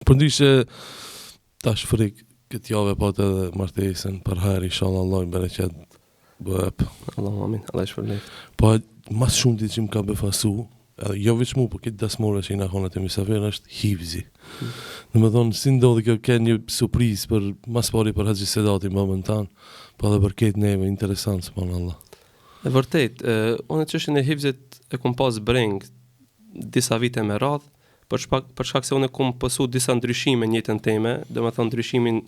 Përndryshe tash frik këtë javë po edhe martesën për herë inshallah Allah i bereqet bëp. Allahu amin, Allah i shpërblet. Po mas shumë ditë që më ka befasu, edhe jo veç mu, po këtë dasmore që i na konet e misafir është hivzi. Në më thonë, si ndodhi kjo ke një surprizë për mas pari për Haxhi Sedati momentan, po edhe për këtë neve, interesant, subhanallah. E vërtet, unë çështjen e hifzit e kum pas breng disa vite me radhë, për shkak se unë kum pësu disa ndryshime në jetën time, domethënë ndryshimin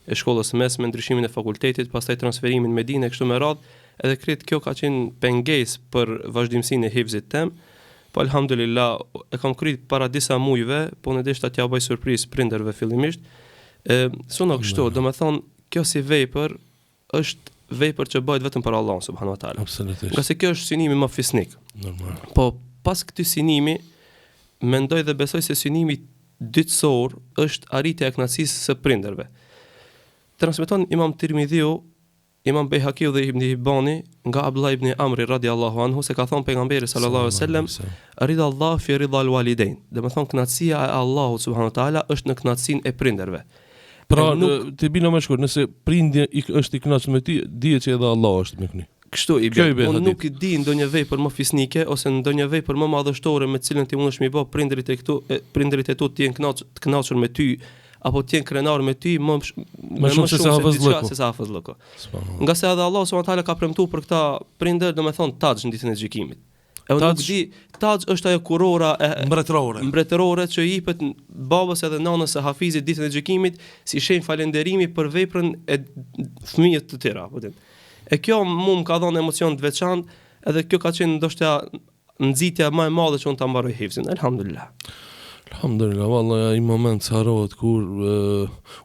e shkollës mesme, ndryshimin e fakultetit, pastaj transferimin në Medinë kështu me radhë, edhe krejt kjo ka qenë pengesë për vazhdimsinë e hifzit tem. Po alhamdulillah e kam kryt para disa mujve, po në deshta t'ja bëj surprizë prindërve fillimisht. Suno kështu, domethënë kjo si vepër është vepër që bëhet vetëm për Allah subhanahu wa taala. Absolutisht. Nga se kjo është synimi më fisnik. Normal. Po pas këtij synimi mendoj dhe besoj se synimi dytësor është arritja e kënaqësisë së prindërve. Transmeton Imam Tirmidhiu, Imam Bejhakiu dhe Ibn Hibani nga Abdullah ibn Amri radiallahu anhu se ka thonë pejgamberi sallallahu alaihi wasallam rida Allah fi rida al-walidain. Domethënë kënaqësia e Allahut subhanahu wa taala është në kënaqësinë e prindërve. Pra të bino më shkurt, nëse prindja është i kënaqur me ty, dihet që edhe Allah është me këni. Kështu i bën. Unë nuk i di ndonjë vepër më fisnike ose ndonjë vepër më madhështore me të cilën ti mundesh mi bë prindërit e tu të jenë të kënaqur me ty apo të jenë krenar me ty më shumë se sa hafızllëku. Nga se edhe Allah subhanahu wa taala ka premtuar për këta prindër, domethënë taxh në ditën e gjykimit. E unë nuk di, taxh është ajo kurora e mbretërore që i jepet babës edhe nanës së hafizit ditën e gjykimit si shenjë falënderimi për veprën e fëmijët të tjera, po them. E kjo mu më ka dhënë emocion të veçantë, edhe kjo ka qenë ndoshta nxitja më e madhe që unë ta mbaroj hifzin. Alhamdulillah. Alhamdulillah, vallahi ai moment harohet kur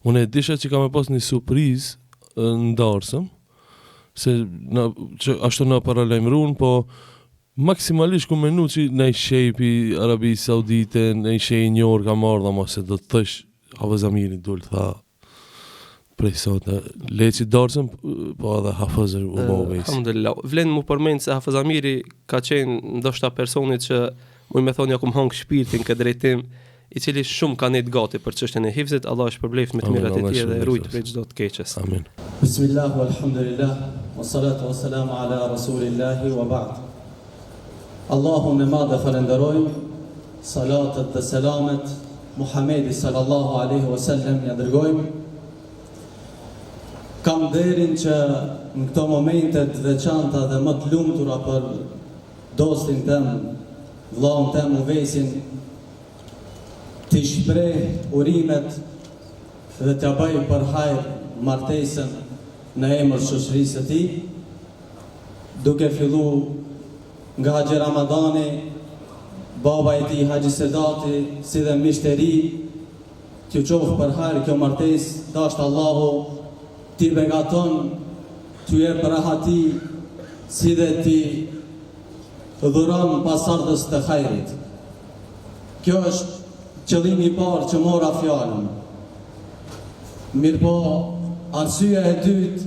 unë e disha që kam pas një surprizë ndarësëm, se që ashtu na paralajmëruan, po maksimalisht ku menu që në shepi Arabi Saudite, në shej një orë ka marrë, ama se do të thësh Hafez Amiri dul tha prej sot, le që darësëm, po edhe Hafez u bëvejs. Alhamdulillah, vlen mu përmend se Hafez Amiri ka qenë ndoshta personit që mu me thonë ja kum hangë shpirtin këtë drejtim, i cili shumë ka net gati për çështjen e hifzit. Allah shpërbleft me të mirat e tij dhe rujt prej çdo të keqes. Amin. Bismillah walhamdulillah wassalatu wassalamu ala rasulillah wa ba'd. Allahun e madh falenderojmë, salatet dhe selamet Muhamedi sallallahu alaihi wasallam ja dërgojmë. Kam derin që në këto momente të veçanta dhe më të lumtura për dostin tem, vllaun tem Uvejsin, të shpreh urimet dhe të bëj për hajr martesën në emër shoqërisë së tij, duke fillu nga Haxhi Ramadani, baba i tij Haxhi Sedati, si dhe miqtë e ri, t'ju qofë për hajr kjo martesë, dashur Allahu t'i begaton, t'ju jep rahati, si dhe t'i dhuron pasardhës të hajrit. Kjo është qëllimi i parë që mora fjalën. Mirpo, arsyeja e dytë,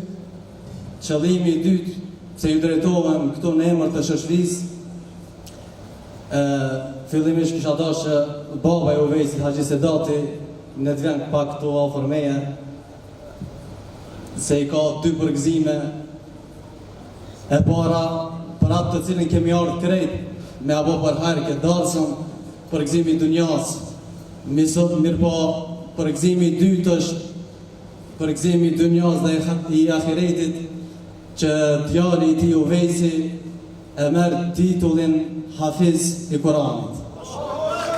qëllimi i dytë, se ju drejtohem këtu në emër të shoqërisë, fillimisht kisha dashur baba i Uvejsit Haxhi Sedati në të vjen pak këtu afër meje, se i ka dy përgëzime. E para, për atë të cilin kemi ardhur krejt me apo për hajr këtë darsëm, përgëzimi i dunjas. Mirpo, përgëzimi i dytë është përgëzimi i dunjas dhe i ahiretit, që djali i tij Uvejsi e merr titullin Hafiz i Kuranit.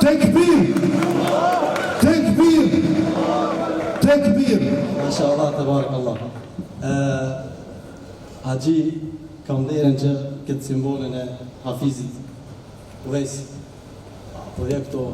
Tekbir! Tekbir! Tekbir! Mashallah, tabarakallah. Haxhi kam derën që këtë simbolin e Hafizit Uvejsi, projekto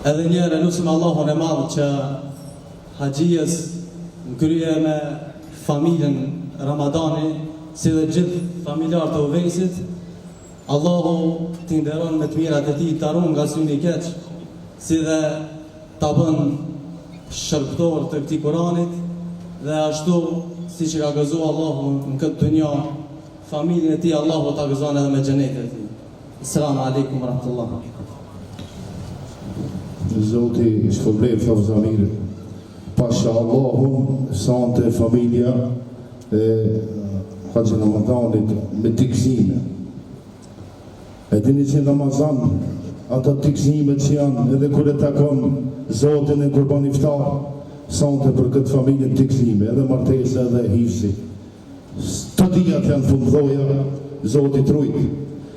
edhe njëherë lutim Allahun e madh që haxhijes në krye me familjen Ramadani, si dhe gjithë familjarë të Uvejsit. Allahu t'i nderon me të mirat e tij, t'a ruan nga syni i keq, si dhe t'a bën shërbëtor të këtij Kuranit, dhe ashtu siç i ka gëzuar Allahu në këtë dunja, familjen e tij Allahu t'a gëzon edhe me xhenetin e tij. Assalamu alaikum wa rahmatullah. Zoti shpërblet thot Zamir. Pasha Allahun, sante familja e Haxhi Ramadanit me tikëzime. E dini që në Ramazan, ata tikëzimet që janë, edhe kur e takon Zotin e Kurban Iftar, sante për këtë familje tikëzime, edhe martesa edhe hifsi. Të dijat janë fundhoja, Zoti trujt.